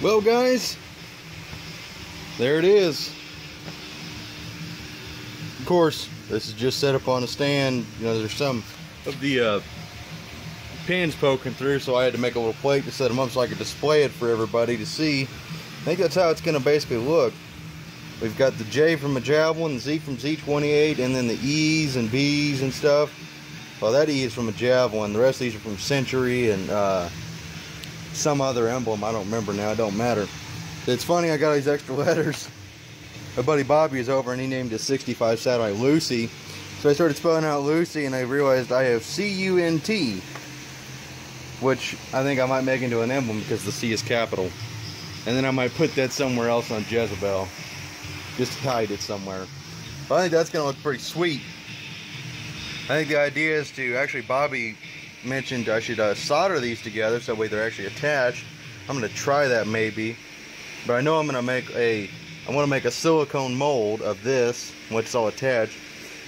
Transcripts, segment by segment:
Well, guys, there it is. Of course, this is just set up on a stand. You know, there's some of the pins poking through, so I had to make a little plate to set them up so I could display it for everybody to see. I think that's how it's going to basically look. We've got the J from a Javelin, the Z from Z28, and then the E's and B's and stuff. Well, that E is from a Javelin. The rest of these are from Century and some other emblem. I don't remember now. It don't matter. It's funny, I got these extra letters. My buddy Bobby is over and he named his 65 satellite Lucy. So I started spelling out Lucy and I realized I have C-U-N-T, which I think I might make into an emblem because the C is capital. And then I might put that somewhere else on Jezebel. Just hide it somewhere. But I think that's going to look pretty sweet. I think the idea is to, actually Bobby mentioned I should solder these together so that way they're actually attached. I'm going to try that maybe. But I know I'm going to make I want to make a silicone mold of this, which is all attached,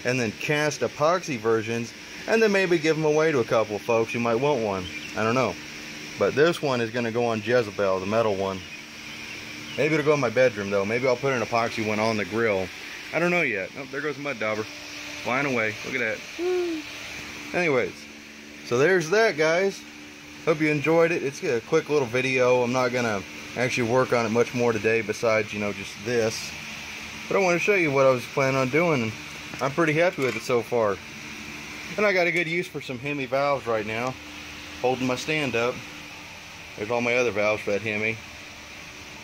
and then cast epoxy versions, and then maybe give them away to a couple of folks who might want one. I don't know. But this one is going to go on Jezebel, the metal one. Maybe it'll go in my bedroom though. Maybe I'll put an epoxy one on the grill. I don't know yet. Oh, there goes the mud dauber. Flying away. Look at that. Anyways, so there's that, guys. Hope you enjoyed it. It's a quick little video. I'm not going to actually work on it much more today besides, you know, just this. But I want to show you what I was planning on doing, and I'm pretty happy with it so far. And I got a good use for some Hemi valves right now. Holding my stand up. There's all my other valves for that Hemi.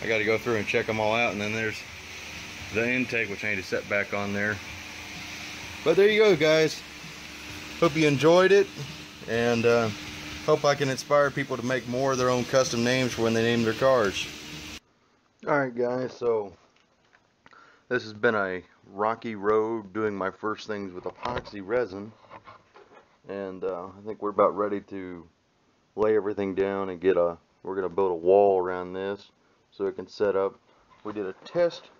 I got to go through and check them all out, and then there's the intake, which I need to set back on there. But there you go, guys. Hope you enjoyed it, and hope I can inspire people to make more of their own custom names for when they name their cars. Alright, guys, so this has been a rocky road doing my first things with epoxy resin, and I think we're about ready to lay everything down and we're going to build a wall around this so it can set up. We did a test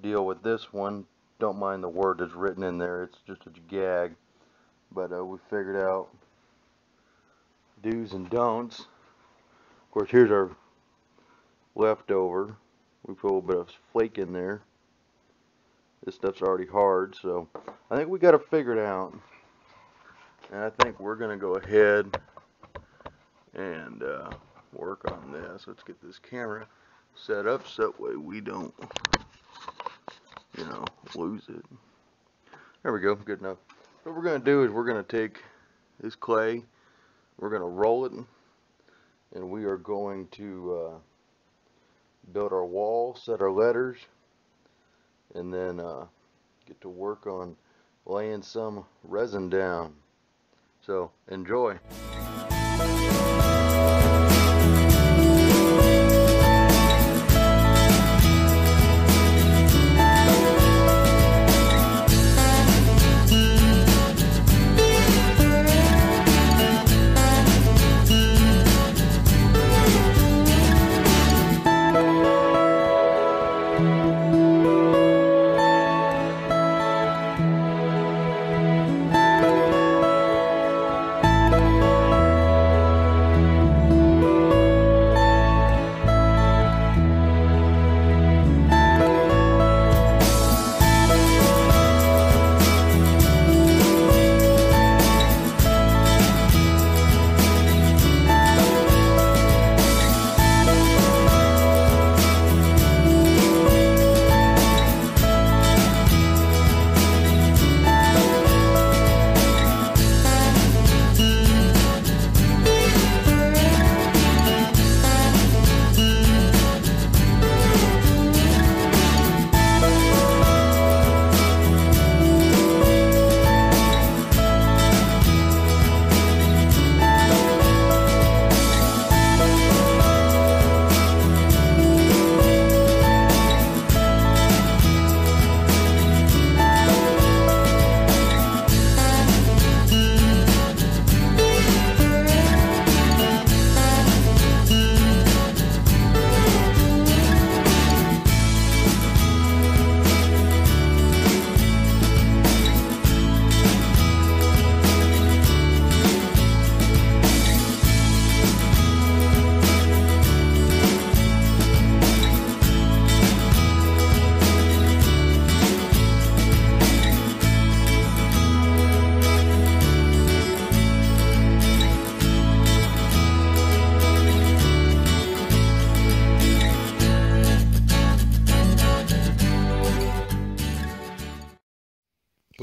deal with this one. Don't mind the word that's written in there, it's just a gag. But we figured out do's and don'ts. Of course, here's our leftover. We put a little bit of flake in there. This stuff's already hard, so I think we got it figured out. And I think we're going to go ahead and work on this. Let's get this camera set up so that way we don't, you know, lose it. There we go, good enough. What we're going to do is we're going to take this clay, we're going to roll it, and we are going to build our wall, set our letters, and then get to work on laying some resin down. So enjoy.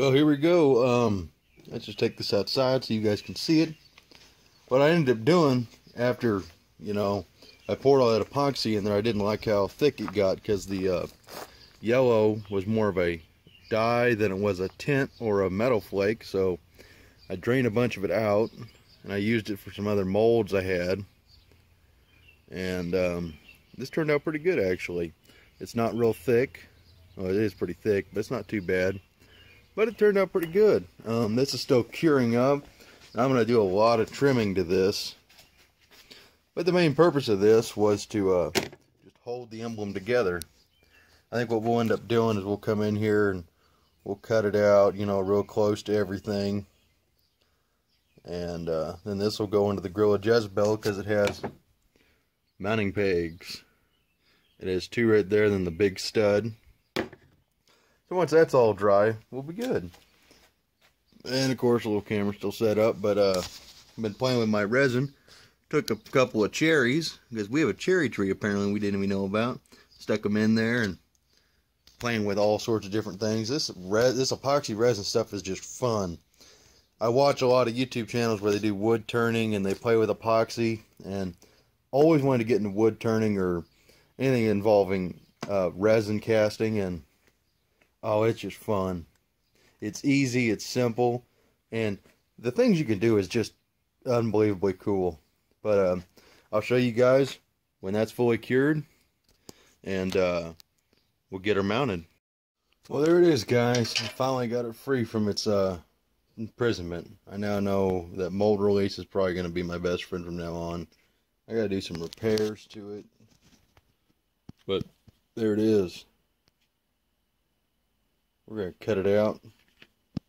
Well, here we go. Let's just take this outside so you guys can see it. What I ended up doing after, I poured all that epoxy in there, I didn't like how thick it got because the yellow was more of a dye than it was a tint or a metal flake. So I drained a bunch of it out and I used it for some other molds I had. And this turned out pretty good, actually. It's not real thick. Well, it is pretty thick, but it's not too bad. But it turned out pretty good. This is still curing up. I'm going to do a lot of trimming to this. But the main purpose of this was to just hold the emblem together. I think what we'll end up doing is we'll come in here and we'll cut it out, real close to everything. And then this will go into the grill of Jezebel because it has mounting pegs. It has 2 right there, then the big stud. So once that's all dry, we'll be good. And of course, a little camera still set up, but I've been playing with my resin. Took a couple of cherries, because we have a cherry tree apparently we didn't even know about. Stuck them in there and playing with all sorts of different things. This epoxy resin stuff is just fun. I watch a lot of YouTube channels where they do wood turning and they play with epoxy, and always wanted to get into wood turning or anything involving resin casting, and oh, it's just fun. It's easy, it's simple, and the things you can do is just unbelievably cool. But I'll show you guys when that's fully cured, and we'll get her mounted. Well, there it is, guys. I finally got it free from its imprisonment. I now know that mold release is probably going to be my best friend from now on. I got to do some repairs to it, but there it is. We're going to cut it out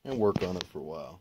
and work on it for a while.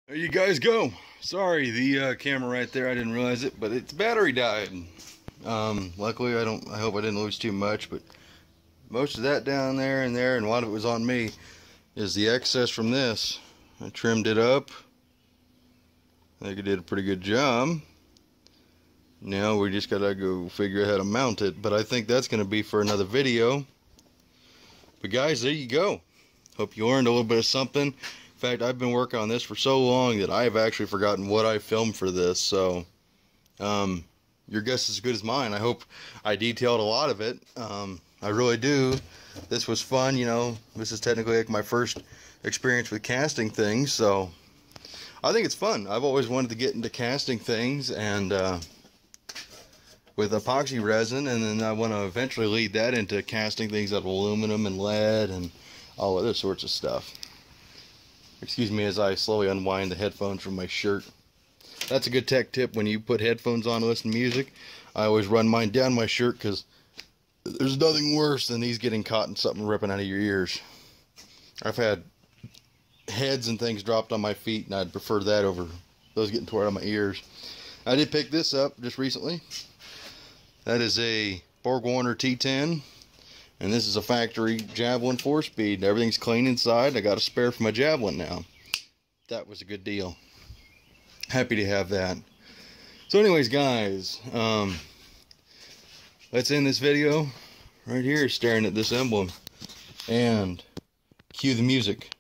There you guys go. Sorry, the camera right there, I didn't realize it, but its battery died. Luckily, I hope I didn't lose too much, but most of that down there and there, and a lot of it was on me, is the excess from this. I trimmed it up. I think I did a pretty good job. Now we just gotta go figure out how to mount it, but I think that's gonna be for another video. But guys, there you go. Hope you learned a little bit of something. In fact, I've been working on this for so long that I've actually forgotten what I filmed for this, so your guess is as good as mine. I hope I detailed a lot of it. I really do. This was fun, you know. This is technically like my first experience with casting things, so I think it's fun. I've always wanted to get into casting things, and with epoxy resin, and then I want to eventually lead that into casting things out of aluminum and lead and all other sorts of stuff. Excuse me as I slowly unwind the headphones from my shirt. That's a good tech tip when you put headphones on to listen to music. I always run mine down my shirt because there's nothing worse than these getting caught in something ripping out of your ears. I've had heads and things dropped on my feet, and I'd prefer that over those getting tore out of my ears. I did pick this up just recently. That is a BorgWarner T10, and this is a factory Javelin 4-speed. Everything's clean inside. I got a spare for my Javelin now. That was a good deal. Happy to have that. So anyways, guys, let's end this video right here staring at this emblem and cue the music.